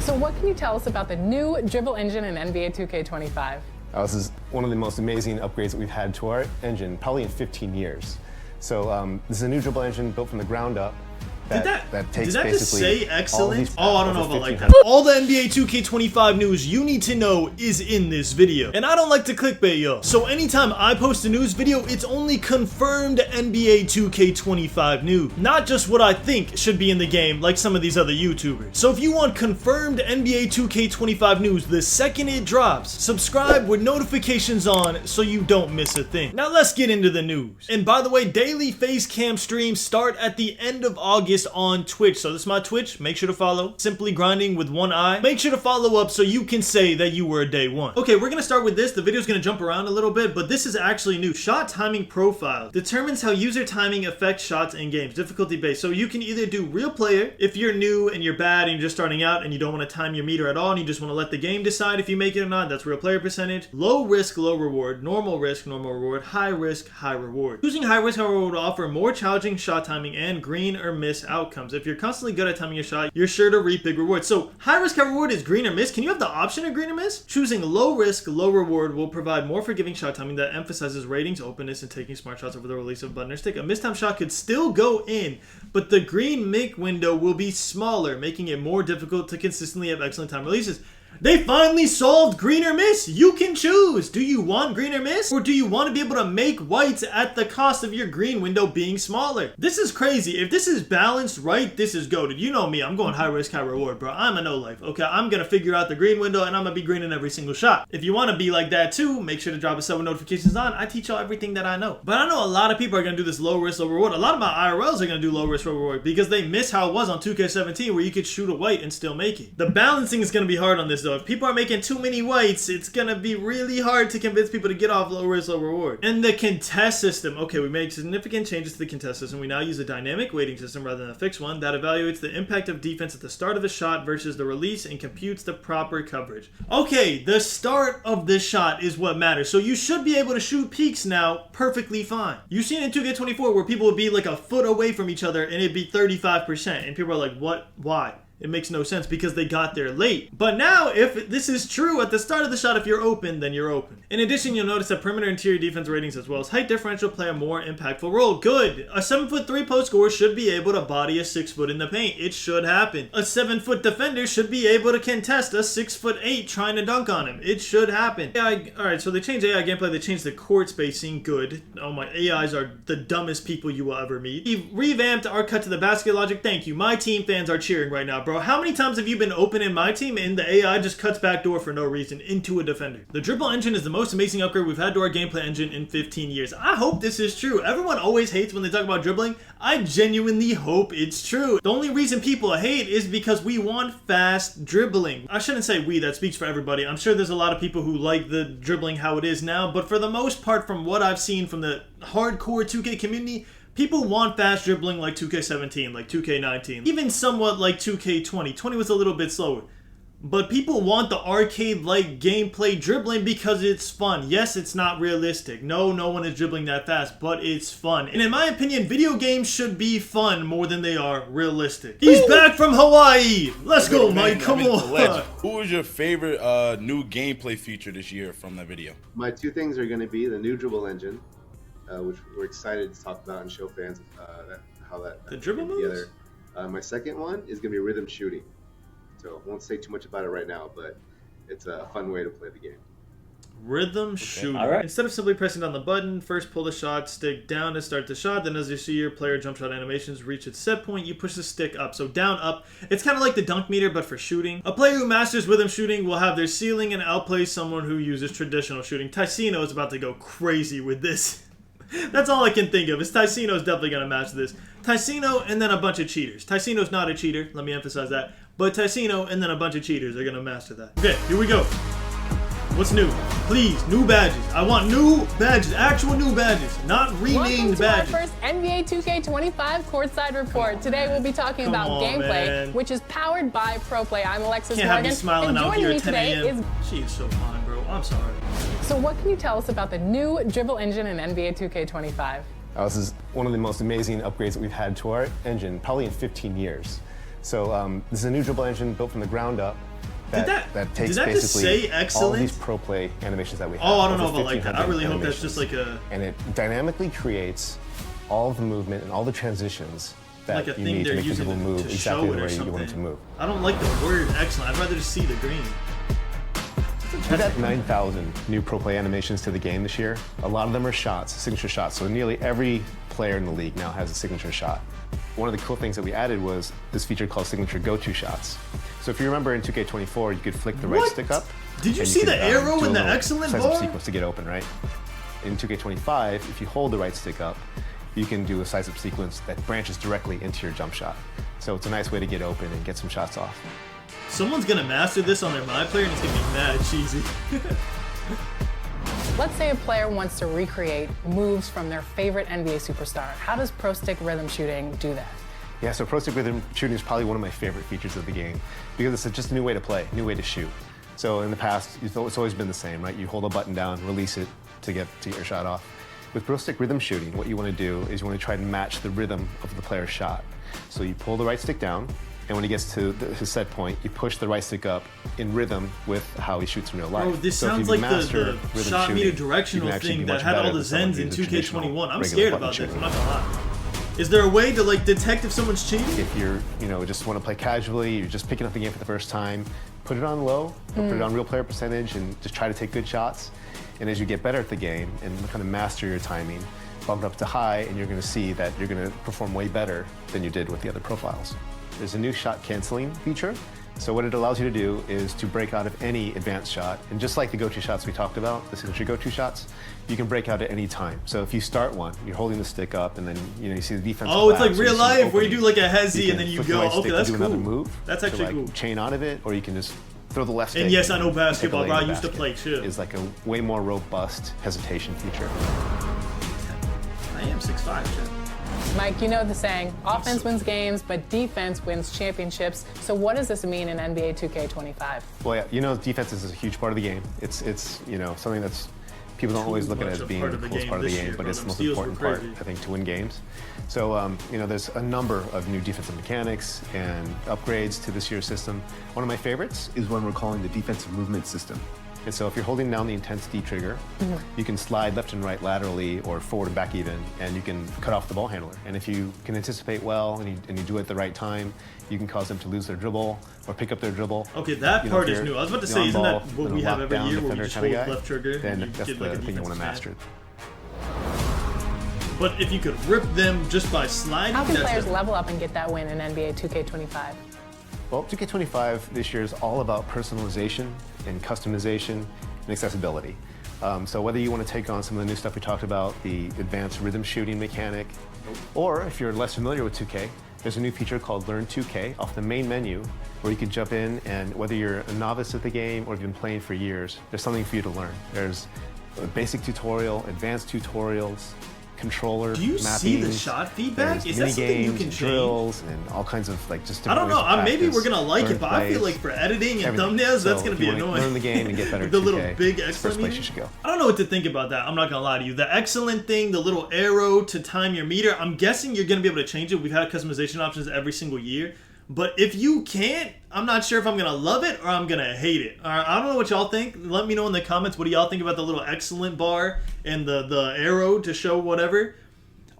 So what can you tell us about the new Dribble engine in NBA 2K25? This is one of the most amazing upgrades that we've had to our engine, probably in 15 years. So this is a new Dribble engine built from the ground up. Did that just say excellent? Oh, I don't know if I like that. All the NBA 2K25 news you need to know is in this video. And I don't like to clickbait, yo. So anytime I post a news video, it's only confirmed NBA 2K25 news. Not just what I think should be in the game like some of these other YouTubers. So if you want confirmed NBA 2K25 news the second it drops, subscribe with notifications on so you don't miss a thing. Now let's get into the news. And by the way, daily face cam streams start at the end of August on Twitch. So this is my Twitch. Make sure to follow. Simply Grinding with one eye. Make sure to follow up so you can say that you were a day one. Okay, we're gonna start with this. The video's gonna jump around a little bit, but this is actually new. Shot timing profile determines how user timing affects shots in games. Difficulty based. So you can either do real player if you're new and you're bad and you're just starting out and you don't want to time your meter at all and you just want to let the game decide if you make it or not. That's real player percentage. Low risk, low reward. Normal risk, normal reward. High risk, high reward. Choosing high risk, high reward will offer more challenging shot timing and green or miss outcomes. If you're constantly good at timing your shot, you're sure to reap big rewards. So high risk, high reward is green or miss. Can you have the option of green or miss? Choosing low risk, low reward will provide more forgiving shot timing that emphasizes ratings, openness, and taking smart shots over the release of a button or stick. A mistimed shot could still go in, but the green make window will be smaller, making it more difficult to consistently have excellent time releases. They finally solved green or miss. You can choose. Do you want green or miss? Or do you want to be able to make whites at the cost of your green window being smaller? This is crazy. If this is balanced right, this is goated. You know me. I'm going high risk, high reward, bro. I'm a no life. Okay, I'm going to figure out the green window and I'm going to be green in every single shot. If you want to be like that too, make sure to drop a sub with notifications on. I teach y'all everything that I know. But I know a lot of people are going to do this low risk, low reward. A lot of my IRLs are going to do low risk, low reward because they miss how it was on 2K17 where you could shoot a white and still make it. The balancing is going to be hard on this though. If people are making too many whites, it's gonna be really hard to convince people to get off low risk, low reward. And the contest system. Okay, we made significant changes to the contest system. We now use a dynamic weighting system rather than a fixed one that evaluates the impact of defense at the start of the shot versus the release and computes the proper coverage. Okay, the start of the shot is what matters. So you should be able to shoot peaks now perfectly fine. You've seen in 2K24 where people would be like a foot away from each other and it'd be 35%. And people are like, what? Why? It makes no sense because they got there late. But now, if this is true at the start of the shot, if you're open, then you're open. In addition, you'll notice that perimeter interior defense ratings as well as height differential play a more impactful role. Good. A 7'3" post scorer should be able to body a 6 foot in the paint. It should happen. A 7-foot defender should be able to contest a 6'8" trying to dunk on him. It should happen. Alright, so they changed AI gameplay. They changed the court spacing. Good. Oh my, AIs are the dumbest people you will ever meet. He revamped our cut to the basket logic. Thank you. My team fans are cheering right now, bro. How many times have you been open in my team and the AI just cuts backdoor for no reason into a defender? The Dribble engine is the most amazing upgrade we've had to our gameplay engine in 15 years. I hope this is true. Everyone always hates when they talk about dribbling. I genuinely hope it's true. The only reason people hate is because we want fast dribbling. I shouldn't say we, that speaks for everybody. I'm sure there's a lot of people who like the dribbling how it is now, but for the most part, from what I've seen from the hardcore 2K community, people want fast dribbling like 2K17, like 2K19, even somewhat like 2K20. 20 was a little bit slower. But people want the arcade-like gameplay dribbling because it's fun. Yes, it's not realistic. No one is dribbling that fast, but it's fun. And in my opinion, video games should be fun more than they are realistic. He's back from Hawaii! Let's go, Mike, come on! Who was your favorite new gameplay feature this year from that video? My two things are going to be the new Dribble engine, which we're excited to talk about and show fans how that the dribble moves? My second one is going to be rhythm shooting. So I won't say too much about it right now, but it's a fun way to play the game. Rhythm shooting. All right. Instead of simply pressing down the button, first pull the shot, stick down to start the shot, then as you see your player jump shot animations reach its set point, you push the stick up. So down, up. It's kind of like the dunk meter, but for shooting. A player who masters rhythm shooting will have their ceiling and outplay someone who uses traditional shooting. Ticino is about to go crazy with this. That's all I can think of. Ticino's definitely going to match this. Ticino and then a bunch of cheaters. Ticino's not a cheater, let me emphasize that. But Ticino and then a bunch of cheaters are going to master that. Okay, here we go. What's new? Please, new badges. I want new badges, actual new badges, not renamed badges. Welcome to our first NBA 2K25 courtside report. Today we'll be talking about gameplay, which is powered by ProPLay. I'm Alexis Can't Morgan. have me smiling and out joining here me at 10 today a.m. is... She is so fine, bro. I'm sorry. So what can you tell us about the new Dribble engine in NBA 2K25? This is one of the most amazing upgrades that we've had to our engine, probably in 15 years. So this is a new Dribble engine built from the ground up that takes did that just basically say all excellent? these ProPLay animations that we have. Oh, I don't know over about like that. I 1,500 really hope that's just animations. like a And it dynamically creates all of the movement and all the transitions that like a you thing need to they're make the using people move to exactly show the it way or you something. want them to move. I don't like the word excellent. I'd rather just see the green. We've got 9,000 new ProPLay animations to the game this year. A lot of them are shots, signature shots. So nearly every player in the league now has a signature shot. One of the cool things that we added was this feature called signature go-to shots. So if you remember in 2K24, you could flick the right What? stick up. Did you and see could, the arrow do in a the little excellent size-up bar? sequence to get open, right? In 2K25, if you hold the right stick up, you can do a size-up sequence that branches directly into your jump shot. So it's a nice way to get open and get some shots off. Someone's gonna master this on their My Player and it's gonna be mad cheesy. Let's say a player wants to recreate moves from their favorite NBA superstar. How does Pro Stick Rhythm Shooting do that? Yeah, so Pro Stick Rhythm Shooting is probably one of my favorite features of the game because it's just a new way to play, new way to shoot. So in the past, it's always been the same, right? You hold a button down, release it to get your shot off. With Pro Stick Rhythm Shooting, what you want to do is you want to try to match the rhythm of the player's shot. So you pull the right stick down, and when he gets to his set point, you push the right stick up in rhythm with how he shoots in real life. Bro, this So if sounds you like master the rhythm shot meter shooting, directional you can actually thing be that much had all better the than someone Zens who in uses traditional 2K21. I'm regular scared button about this, shooting. I'm not gonna lie. Is there a way to like detect if someone's cheating? If you're, just want to play casually, you're just picking up the game for the first time, put it on low, or put it on real player percentage, and just try to take good shots. And as you get better at the game and kind of master your timing, bump it up to high, and you're going to see that you're going to perform way better than you did with the other profiles. There's a new shot canceling feature. So what it allows you to do is to break out of any advanced shot. And just like the go-to shots we talked about, the signature go-to shots, you can break out at any time. So if you start one, you're holding the stick up, and then you see the defense. Oh, it's collapse, like so you real see life it where you open. do like a hezzy You and then can you flick the go. right stick Okay, to that's do another cool. move That's to, actually like, cool. chain out of it, or you can just throw the left stick. And yes, I know take a basketball, lane bro. in I the used to basket. play too. Is like a way more robust hesitation feature. I am 6'5", shit. Mike, you know the saying, offense wins games, but defense wins championships. So what does this mean in NBA 2K25? Well, yeah, defense is a huge part of the game. It's something that's people don't always look at it as being the coolest part of the game, but it's the most important part, I think, to win games. So, there's a number of new defensive mechanics and upgrades to this year's system. One of my favorites is one we're calling the defensive movement system. And so if you're holding down the intense D trigger, you can slide left and right laterally or forward and back even, and you can cut off the ball handler. And if you can anticipate well and you do it at the right time, you can cause them to lose their dribble or pick up their dribble. Okay, that part is new. I was about to say, isn't that what we have every year where we just hold left trigger then and you that's get the like a thing you want defensive to master? master. But if you could rip them just by sliding, How can that's players it. level up and get that win in NBA 2K25? Well, 2K25 this year is all about personalization and customization and accessibility. So whether you want to take on some of the new stuff we talked about, the advanced rhythm shooting mechanic, or if you're less familiar with 2K, there's a new feature called Learn 2K off the main menu where you can jump in, and whether you're a novice at the game or you've been playing for years, there's something for you to learn. There's a basic tutorial, advanced tutorials, controller Do you mappings, see the shot feedback? Is that mini something you games, can change? drills, and all kinds of just I don't different know. ways to Maybe practice, we're gonna like learn it, but I feel plays, like for editing and everything. thumbnails, that's So gonna if be you wanna annoying. learn the game and get better at The little 2K, big it's the first place exclamation. you should go. I don't know what to think about that. I'm not gonna lie to you. The excellent thing, the little arrow to time your meter. I'm guessing you're gonna be able to change it. We've had customization options every single year. But if you can't, I'm not sure if I'm gonna love it or I'm gonna hate it. All right, I don't know what y'all think. Let me know in the comments. What do y'all think about the little excellent bar and the arrow to show whatever?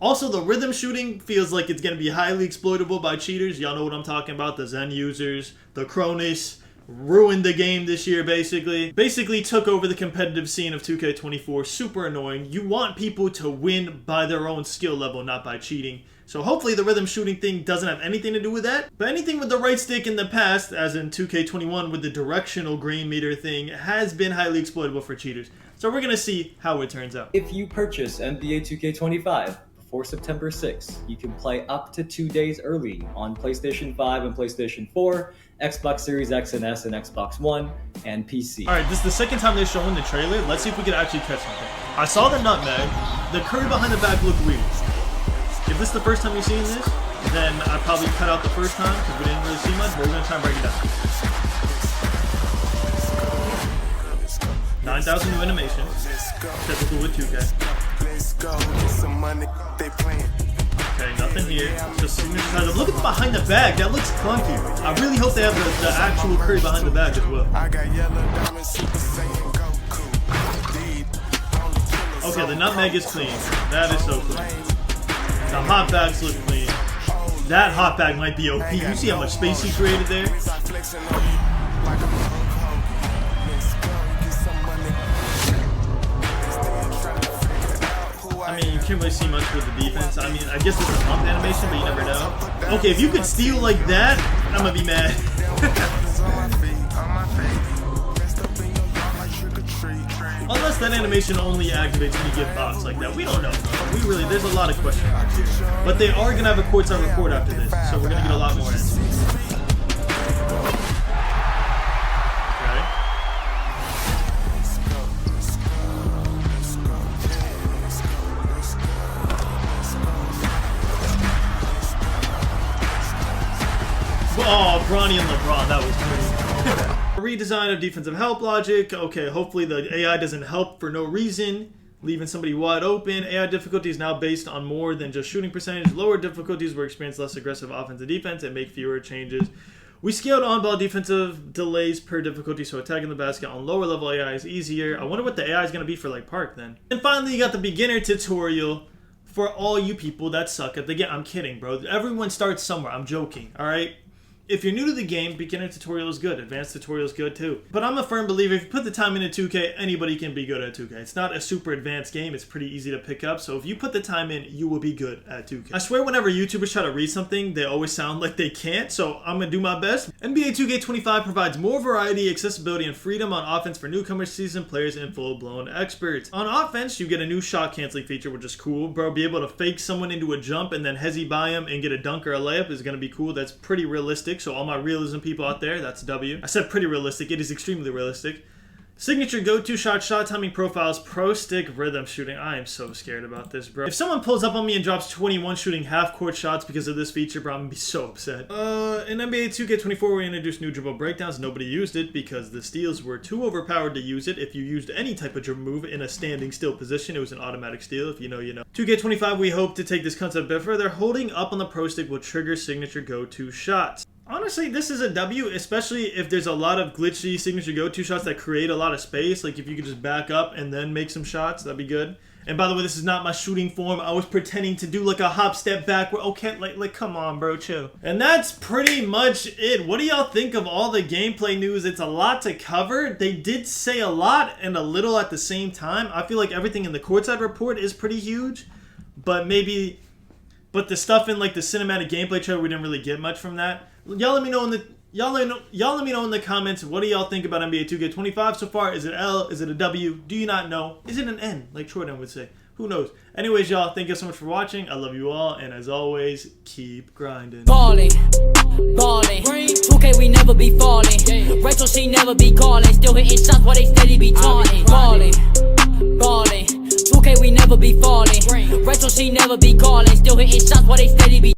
Also, the rhythm shooting feels like it's gonna be highly exploitable by cheaters. Y'all know what I'm talking about. The Zen users, the Cronus, ruined the game this year, basically. Basically took over the competitive scene of 2K24. Super annoying. You want people to win by their own skill level, not by cheating. So hopefully the rhythm shooting thing doesn't have anything to do with that. But anything with the right stick in the past, as in 2K21 with the directional grain meter thing, has been highly exploitable for cheaters. So we're gonna see how it turns out. If you purchase NBA 2K25 before September 6th, you can play up to 2 days early on PlayStation 5 and PlayStation 4, Xbox Series X and S and Xbox One, and PC. Alright, this is the second time they're showing the trailer. Let's see if we can actually catch something. I saw the nutmeg. The curry behind the back looked weird. If this is the first time you've seen this, then I probably cut out the first time because we didn't really see much, but we're going to try and break it down. 9,000 new animation. Typical with 2K. Let's go, get some money, they playing. Okay, nothing here. It's just signature title. Look at the behind the bag. That looks clunky. I really hope they have the actual curry behind the bag as well. Okay, the nutmeg is clean. That is so clean. The hot bags look clean. That hot bag might be OP. You see how much space he created there? I mean, you can't really see much with the defense. I mean, I guess it's a pump animation, but you never know. Okay, if you could steal like that, I'm gonna be mad. Unless that animation only activates when you get box like that. We don't know. There's a lot of question marks here. But they are gonna have a courtside report after this, so we're gonna get a lot more answers. Oh, Bronny and LeBron, that was great. Redesign of defensive help logic. Okay, hopefully the AI doesn't help for no reason, leaving somebody wide open. AI difficulty is now based on more than just shooting percentage. Lower difficulties will experience less aggressive offense and defense and make fewer changes. We scaled on-ball defensive delays per difficulty, so attacking the basket on lower level AI is easier. I wonder what the AI is going to be for like Park then. And finally, you got the beginner tutorial for all you people that suck at the game. I'm kidding, bro. Everyone starts somewhere. I'm joking, all right? If you're new to the game, beginner tutorial is good. Advanced tutorial is good too. But I'm a firm believer, if you put the time into 2K, anybody can be good at 2K. It's not a super advanced game. It's pretty easy to pick up. So if you put the time in, you will be good at 2K. I swear whenever YouTubers try to read something, they always sound like they can't. So I'm going to do my best. NBA 2K25 provides more variety, accessibility, and freedom on offense for newcomers, seasoned players, and full-blown experts. On offense, you get a new shot canceling feature, which is cool. Bro, be able to fake someone into a jump and then hezzy by him and get a dunk or a layup is going to be cool. That's pretty realistic. So all my realism people out there, that's W. I said pretty realistic. It is extremely realistic. Signature go-to shot timing profiles, pro stick rhythm shooting. I am so scared about this, bro. If someone pulls up on me and drops 21 shooting half-court shots because of this feature, bro, I'm gonna be so upset. In NBA 2K24, we introduced new dribble breakdowns. Nobody used it because the steals were too overpowered to use it. If you used any type of dribble move in a standing still position, it was an automatic steal. If you know, you know. 2K25, we hope to take this concept a bit further. Holding up on the pro stick will trigger signature go-to shots. Honestly, this is a W, especially if there's a lot of glitchy signature go-to shots that create a lot of space. Like if you could just back up and then make some shots, that'd be good. And by the way, this is not my shooting form. I was pretending to do like a hop step backward. Okay, like come on, bro, chill. And that's pretty much it. What do y'all think of all the gameplay news? It's a lot to cover. They did say a lot and a little at the same time. I feel like everything in the courtside report is pretty huge, but the stuff in like the cinematic gameplay trailer, we didn't really get much from that. Y'all let me know in the comments, what do y'all think about NBA 2K25 so far? Is it L? Is it a W? Do you not know? Is it an N, like Jordan would say? Who knows? Anyways, y'all, thank you so much for watching. I love you all, and as always, keep grinding. Ballin', 2K we never be falling. Rachel she never be calling. Still hitting shots while they steady be taunting. Ballin', 2K we never be falling. Rachel she never be calling. Still hitting shots while they steady be